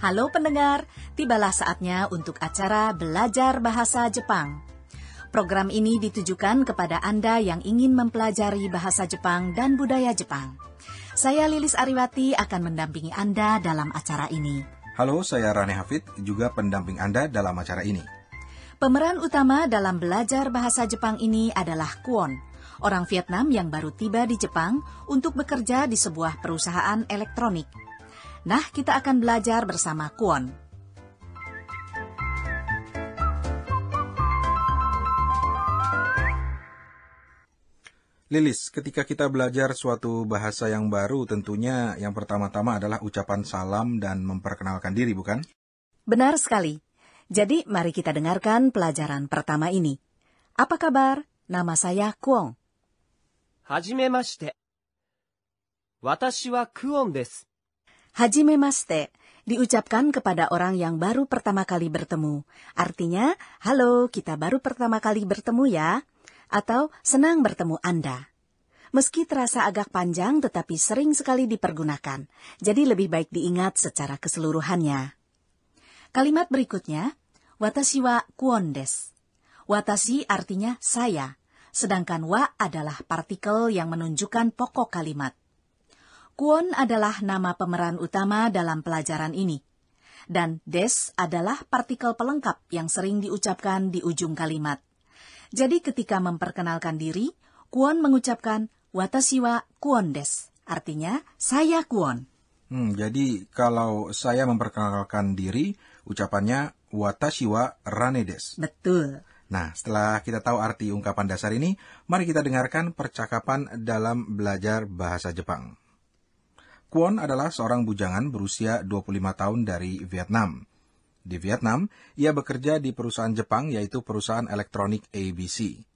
Halo pendengar, tibalah saatnya untuk acara Belajar Bahasa Jepang. Program ini ditujukan kepada Anda yang ingin mempelajari bahasa Jepang dan budaya Jepang. Saya Lilis Ariwati akan mendampingi Anda dalam acara ini. Halo, saya Rane Hafid, juga pendamping Anda dalam acara ini. Pemeran utama dalam belajar bahasa Jepang ini adalah Kwon, orang Vietnam yang baru tiba di Jepang untuk bekerja di sebuah perusahaan elektronik. Nah, kita akan belajar bersama Kwon. Lilis, ketika kita belajar suatu bahasa yang baru, tentunya yang pertama-tama adalah ucapan salam dan memperkenalkan diri, bukan? Benar sekali. Jadi, mari kita dengarkan pelajaran pertama ini. Apa kabar? Nama saya Kwon. Hajimemashite. Watashi wa Kwon desu. Hajimemashite diucapkan kepada orang yang baru pertama kali bertemu. Artinya, halo, kita baru pertama kali bertemu ya. Atau senang bertemu Anda. Meski terasa agak panjang, tetapi sering sekali dipergunakan. Jadi lebih baik diingat secara keseluruhannya. Kalimat berikutnya, watashi wa Kwon desu. Watashi artinya saya, sedangkan wa adalah partikel yang menunjukkan pokok kalimat. Kwon adalah nama pemeran utama dalam pelajaran ini. Dan des adalah partikel pelengkap yang sering diucapkan di ujung kalimat. Jadi ketika memperkenalkan diri, Kwon mengucapkan watashi wa Kwon desu. Artinya, saya Kwon. Jadi kalau saya memperkenalkan diri, ucapannya watashi wa Rane desu. Betul. Nah, setelah kita tahu arti ungkapan dasar ini, mari kita dengarkan percakapan dalam belajar bahasa Jepang. Kwon adalah seorang bujangan berusia 25 tahun dari Vietnam. Di Vietnam, ia bekerja di perusahaan Jepang, yaitu perusahaan elektronik ABC.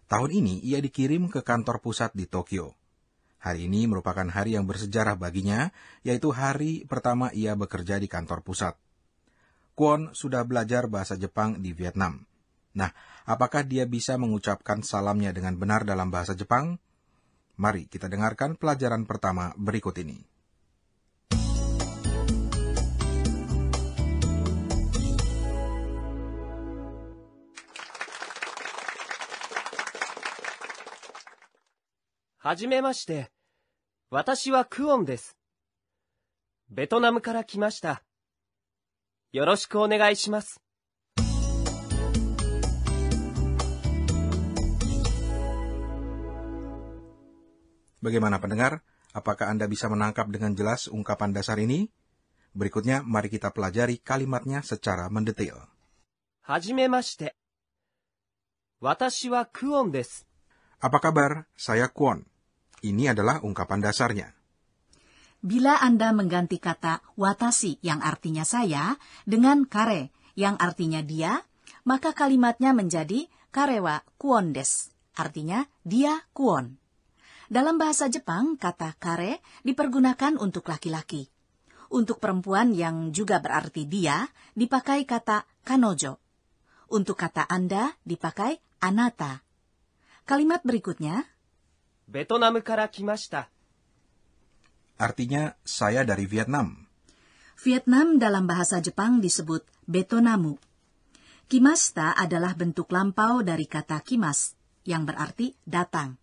Tahun ini, ia dikirim ke kantor pusat di Tokyo. Hari ini merupakan hari yang bersejarah baginya, yaitu hari pertama ia bekerja di kantor pusat. Kwon sudah belajar bahasa Jepang di Vietnam. Nah, apakah dia bisa mengucapkan salamnya dengan benar dalam bahasa Jepang? Mari kita dengarkan pelajaran pertama berikut ini. Hajimemashite. Watashi wa Kwon desu. ベトナムから来ました。よろしくお願いします。Bagaimana pendengar? Apakah Anda bisa menangkap dengan jelas ungkapan dasar ini? Berikutnya, mari kita pelajari kalimatnya secara mendetail. Hajimemashite. Watashi wa Kwon desu. Apa kabar? Saya Kwon. Ini adalah ungkapan dasarnya. Bila Anda mengganti kata watashi yang artinya saya dengan kare yang artinya dia, maka kalimatnya menjadi kare wa Kwon desu. Artinya dia Kwon. Dalam bahasa Jepang, kata kare dipergunakan untuk laki-laki. Untuk perempuan yang juga berarti dia, dipakai kata kanojo. Untuk kata Anda, dipakai anata. Kalimat berikutnya, ベトナムから来ました。 Artinya, saya dari Vietnam. Vietnam dalam bahasa Jepang disebut Betonamu. Kimasta adalah bentuk lampau dari kata kimas, yang berarti datang.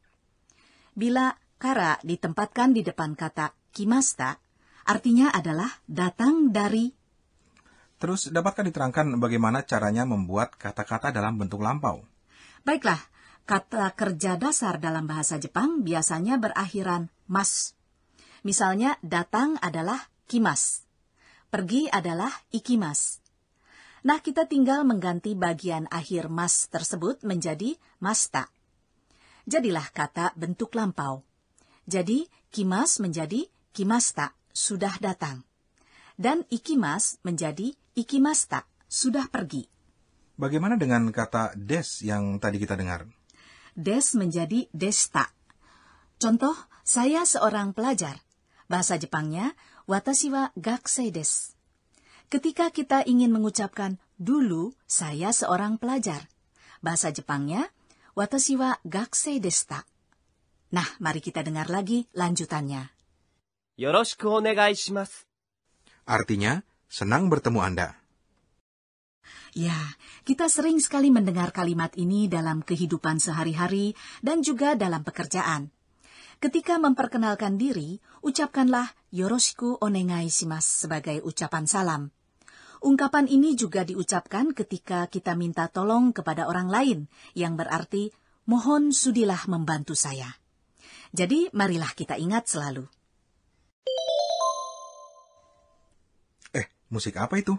Bila kara ditempatkan di depan kata kimasta, artinya adalah datang dari. Terus, dapatkah diterangkan bagaimana caranya membuat kata-kata dalam bentuk lampau? Baiklah, kata kerja dasar dalam bahasa Jepang biasanya berakhiran mas. Misalnya, datang adalah kimas. Pergi adalah ikimas. Nah, kita tinggal mengganti bagian akhir mas tersebut menjadi masta. Jadilah kata bentuk lampau. Jadi, kimas menjadi kimasta, sudah datang. Dan ikimas menjadi ikimasta, sudah pergi. Bagaimana dengan kata des yang tadi kita dengar? Des menjadi desta. Contoh, saya seorang pelajar. Bahasa Jepangnya, watashi wa gakusei desu. Ketika kita ingin mengucapkan dulu saya seorang pelajar, bahasa Jepangnya, watashi wa gakusei deshita. Nah, mari kita dengar lagi lanjutannya. よろしくお願いします。 Artinya, senang bertemu Anda. Ya, kita sering sekali mendengar kalimat ini dalam kehidupan sehari-hari dan juga dalam pekerjaan. Ketika memperkenalkan diri, ucapkanlah yoroshiku onegai shimasu sebagai ucapan salam. Ungkapan ini juga diucapkan ketika kita minta tolong kepada orang lain, yang berarti, mohon sudilah membantu saya. Jadi, marilah kita ingat selalu. Musik apa itu?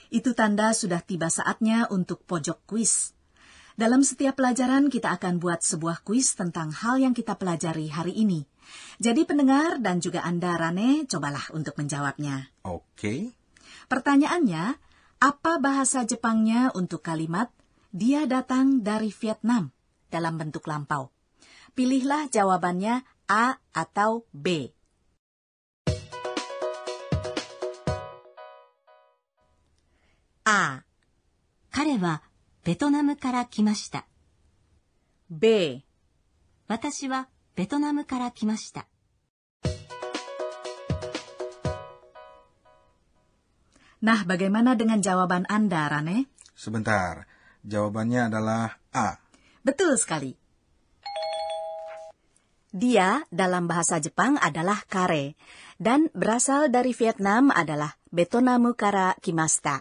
Itu tanda sudah tiba saatnya untuk pojok kuis. Dalam setiap pelajaran kita akan buat sebuah kuis tentang hal yang kita pelajari hari ini. Jadi pendengar dan juga Anda, Rane, cobalah untuk menjawabnya. Oke. Pertanyaannya, apa bahasa Jepangnya untuk kalimat dia datang dari Vietnam dalam bentuk lampau? Pilihlah jawabannya A atau B. A. 彼はベトナムから来ました。 B. 私はベトナムから来ました。 Nah, bagaimana dengan jawaban Anda, Rane? Sebentar, jawabannya adalah A. Betul sekali. Dia dalam bahasa Jepang adalah kare, dan berasal dari Vietnam adalah Betonamu kara kimashita.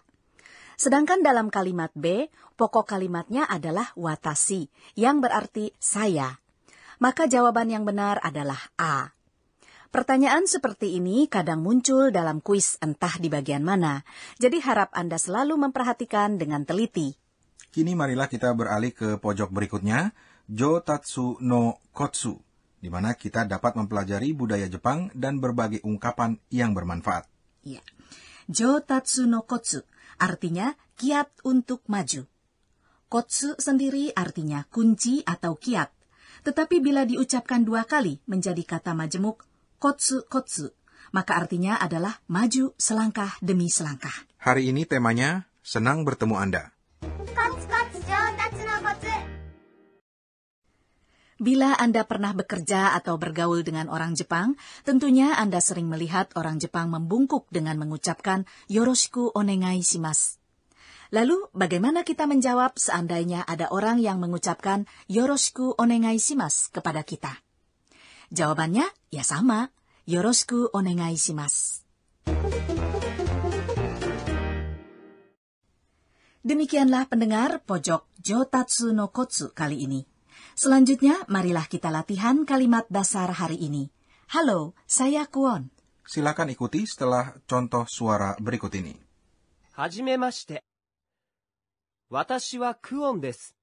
Sedangkan dalam kalimat B, pokok kalimatnya adalah watashi, yang berarti saya. Maka jawaban yang benar adalah A. Pertanyaan seperti ini kadang muncul dalam kuis entah di bagian mana, jadi harap Anda selalu memperhatikan dengan teliti. Kini marilah kita beralih ke pojok berikutnya, Jotatsu no Kotsu, di mana kita dapat mempelajari budaya Jepang dan berbagai ungkapan yang bermanfaat. Ya. Jotatsu no Kotsu artinya kiat untuk maju. Kotsu sendiri artinya kunci atau kiat, tetapi bila diucapkan 2 kali menjadi kata majemuk, kotsu-kotsu, maka artinya adalah maju selangkah demi selangkah. Hari ini temanya, senang bertemu Anda. Bila Anda pernah bekerja atau bergaul dengan orang Jepang, tentunya Anda sering melihat orang Jepang membungkuk dengan mengucapkan yoroshiku onegai shimasu. Lalu, bagaimana kita menjawab seandainya ada orang yang mengucapkan yoroshiku onegai shimasu kepada kita? Jawabannya, ya sama, yoroshiku onegai shimasu. Demikianlah pendengar pojok Jotatsu no Kotsu kali ini. Selanjutnya, marilah kita latihan kalimat dasar hari ini. Halo, saya Kwon. Silakan ikuti setelah contoh suara berikut ini. はじめまして。私はクオンです。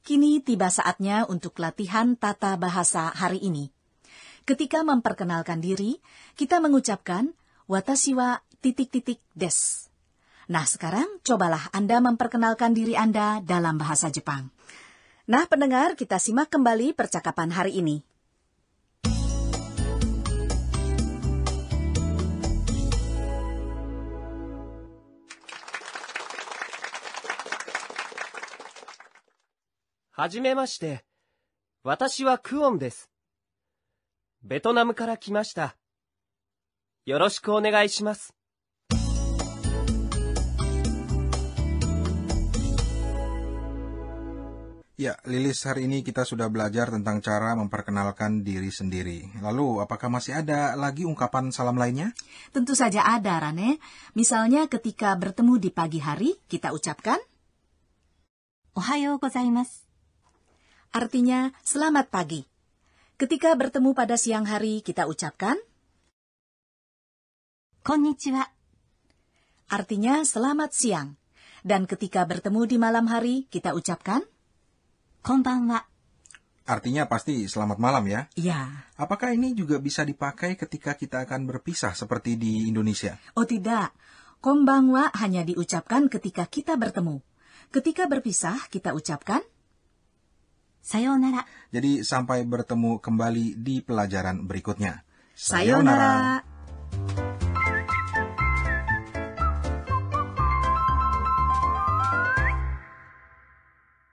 Kini tiba saatnya untuk latihan tata bahasa hari ini. Ketika memperkenalkan diri, kita mengucapkan watashi wa ... des. Nah, sekarang cobalah Anda memperkenalkan diri Anda dalam bahasa Jepang. Nah, pendengar, kita simak kembali percakapan hari ini.はじめまして。私はクオンです。ベトナムから来ました。よろしくお願いします。 Ya, Lilis, hari ini kita sudah belajar tentang cara memperkenalkan diri sendiri. Lalu, apakah masih ada lagi ungkapan salam lainnya? Tentu saja ada, Rane. Misalnya ketika bertemu di pagi hari, kita ucapkan おはようございます。 artinya selamat pagi. Ketika bertemu pada siang hari, kita ucapkan こんにちは。 artinya selamat siang. Dan ketika bertemu di malam hari, kita ucapkan こんばんは。 Artinya pasti selamat malam ya. ya. Apakah ini juga bisa dipakai ketika kita akan berpisah seperti di Indonesia? Oh tidak, konbanwa hanya diucapkan ketika kita bertemu. Ketika berpisah, kita ucapkan さようなら。 Jadi sampai bertemu kembali di pelajaran berikutnya. sayonara.